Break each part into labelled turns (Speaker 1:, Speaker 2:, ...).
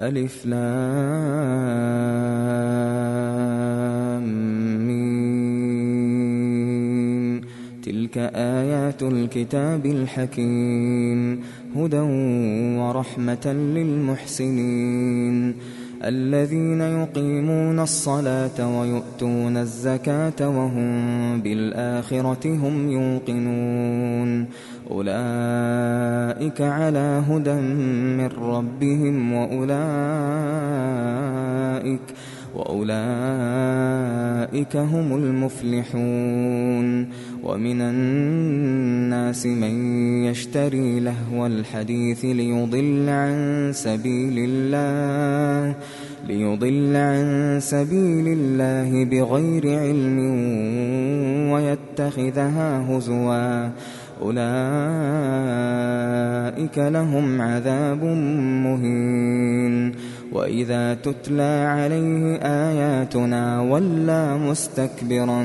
Speaker 1: ألف لام ميم. تلك آيات الكتاب الحكيم هدى ورحمة للمحسنين الذين يقيمون الصلاة ويؤتون الزكاة وهم بالآخرة هم يوقنون أولئك على هدى من ربهم وأولئك هم المفلحون ومن الناس من يشتري لهو الحديث ليضل عن سبيل الله بغير علم ويتخذها هزوا أولئك لهم عذاب مهين وإذا تتلى عليه آياتنا ولى مستكبرا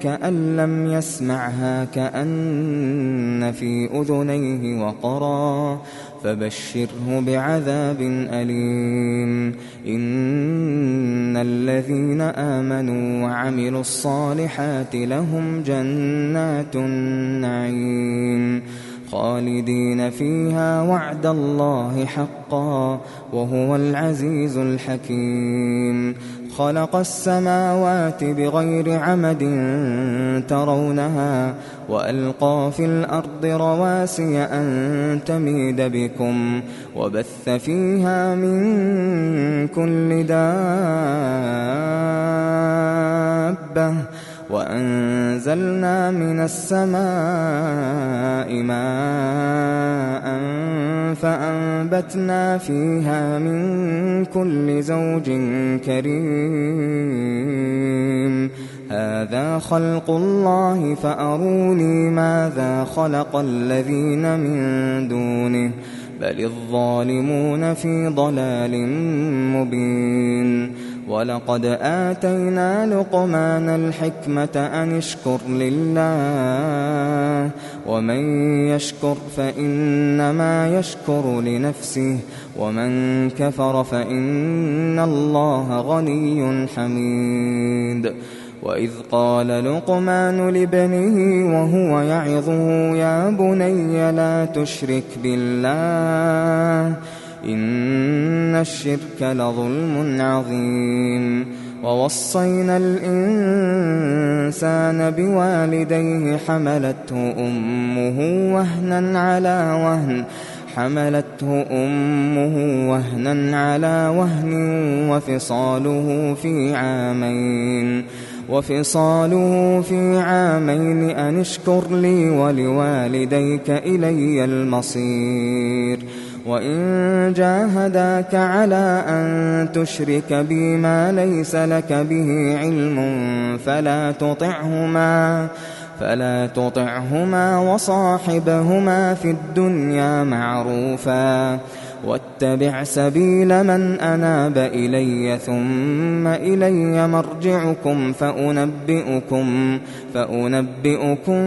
Speaker 1: كأن لم يسمعها كأن في أذنيه وقرا فبشره بعذاب أليم إن الذين آمنوا وعملوا الصالحات لهم جنات النعيم خالدين فيها وعد الله حقا وهو العزيز الحكيم خلق السماوات بغير عمد ترونها وألقى في الأرض رواسي أن تميد بكم وبث فيها من كل دابة وأنزلنا من السماء ماء فأنبتنا فيها من كل زوج كريم هذا خلق الله فأروني ماذا خلق الذين من دونه بل الظالمون في ضلال مبين ولقد آتينا لقمان الحكمة أن اشكر لله ومن يشكر فإنما يشكر لنفسه ومن كفر فإن الله غني حميد وإذ قال لقمان لابنه وهو يعظه يا بني لا تشرك بالله إن الشرك لظلم عظيم ووصينا الإنسان بوالديه حملته أمه وهنا على وهن وفصاله في عامين أن اشكر لي ولوالديك إلي المصير وإن جاهداك على أن تشرك بي ما ليس لك به علم فلا تطعهما وصاحبهما في الدنيا معروفا واتبع سبيل من أناب إلي ثم إلي مرجعكم فأنبئكم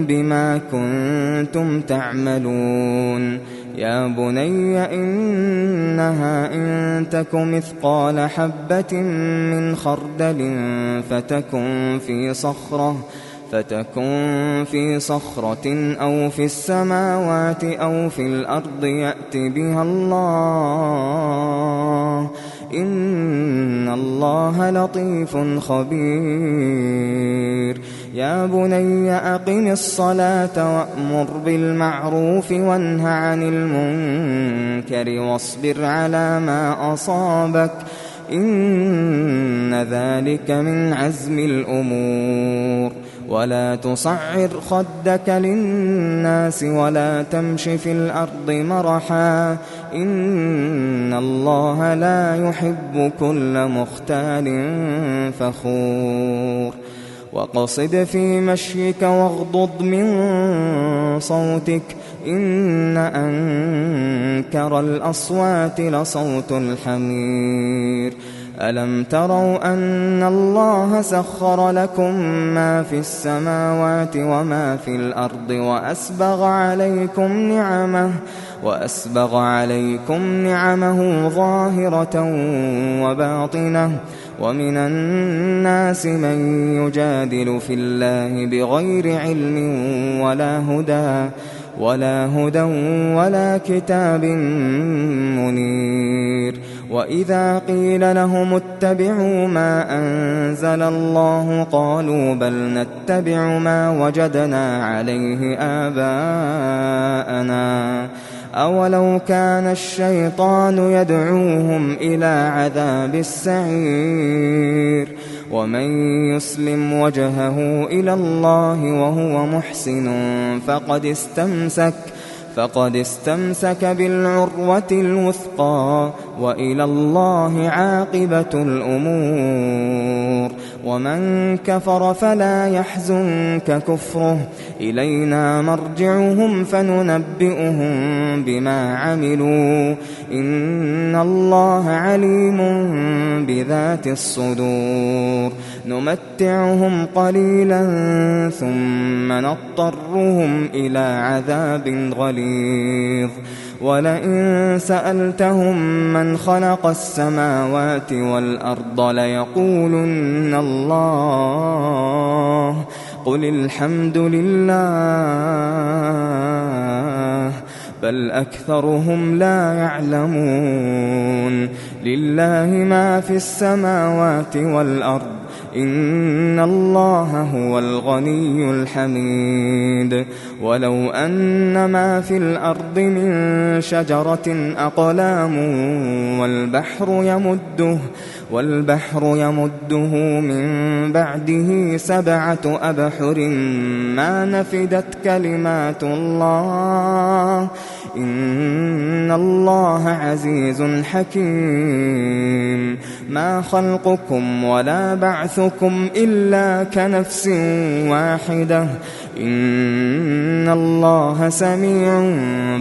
Speaker 1: بما كنتم تعملون يا بني إنها إن تك مثقال حبة من خردل فتكن في صخرة أو في السماوات أو في الأرض يأت بها الله إن الله لطيف خبير يا بني أقم الصلاة وأمر بالمعروف وانه عن المنكر واصبر على ما أصابك إن ذلك من عزم الأمور ولا تصعر خدك للناس ولا تمش في الأرض مرحا إن الله لا يحب كل مختال فخور وقصد في مشيك واغضض من صوتك إن أنكر الأصوات لصوت الحمير ألم تروا أن الله سخر لكم ما في السماوات وما في الأرض وأسبغ عليكم نعمه ظاهرة وباطنة ومن الناس من يجادل في الله بغير علم ولا هدى ولا كتاب منير وإذا قيل لهم اتبعوا ما أنزل الله قالوا بل نتبع ما وجدنا عليه آباءنا أولو كان الشيطان يدعوهم إلى عذاب السعير ومن يسلم وجهه إلى الله وهو محسن فقد استمسك بالعروة الوثقى وإلى الله عاقبة الأمور ومن كفر فلا يحزنك كفره إلينا مرجعهم فننبئهم بما عملوا إن الله عليم بذات الصدور نمتعهم قليلا ثم نضطرهم إلى عذاب غليظ ولئن سألتهم من خلق السماوات والأرض ليقولن الله قل الحمد لله بل أكثرهم لا يعلمون لله ما في السماوات والأرض إن الله هو الغني الحميد ولو أن ما في الأرض من شجرة أقلام والبحر يمده من بعده 7 أبحر ما نفدت كلمات الله إن الله عزيز حكيم ما خلقكم ولا بعثكم إلا كنفس واحدة إن الله سميع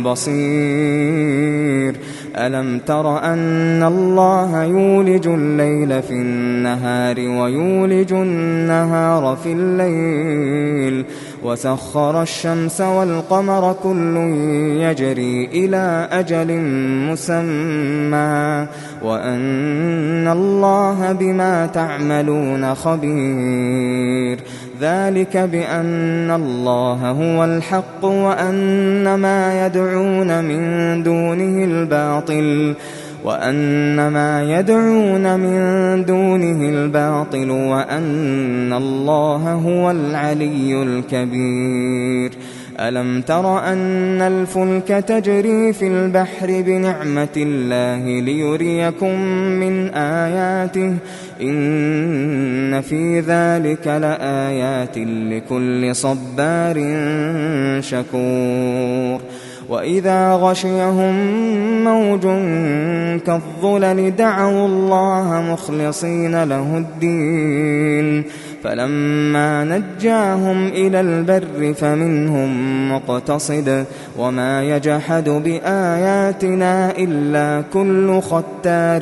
Speaker 1: بصير ألم تر أن الله يولج الليل في النهار ويولج النهار في الليل وسخر الشمس والقمر كل يجري إلى أجل مسمى وأن الله بما تعملون خبير ذلك بأن الله هو الحق وأن ما يدعون من دونه الباطل وأن الله هو العلي الكبير ألم تر أن الفلك تجري في البحر بنعمة الله ليريكم من آياته إن في ذلك لآيات لكل صبار شكور وإذا غشيهم موج كالظلل دعوا الله مخلصين له الدين فلما نجاهم إلى البر فمنهم مقتصد وما يجحد بآياتنا إلا كل ختار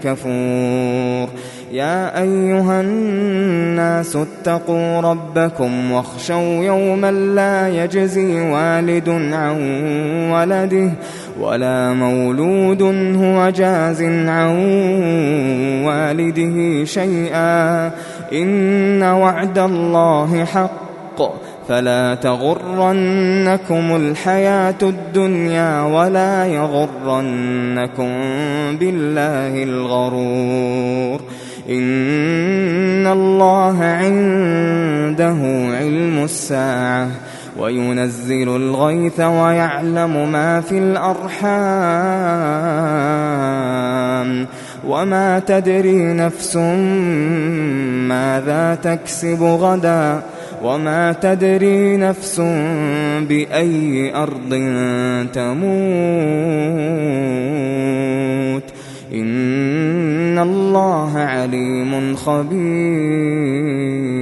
Speaker 1: كفور يا أيها الناس اتقوا ربكم واخشوا يوما لا يجزي والد عن ولده ولا مولود هو جاز عن والده شيئا إن وعد الله حق فلا تغرنكم الحياة الدنيا ولا يغرنكم بالله الغرور إن الله عنده علم الساعة وينزل الغيث ويعلم ما في الأرحام وما تدري نفس ماذا تكسب غدا وما تدري نفس بأي أرض تموت إن الله عليم خبير.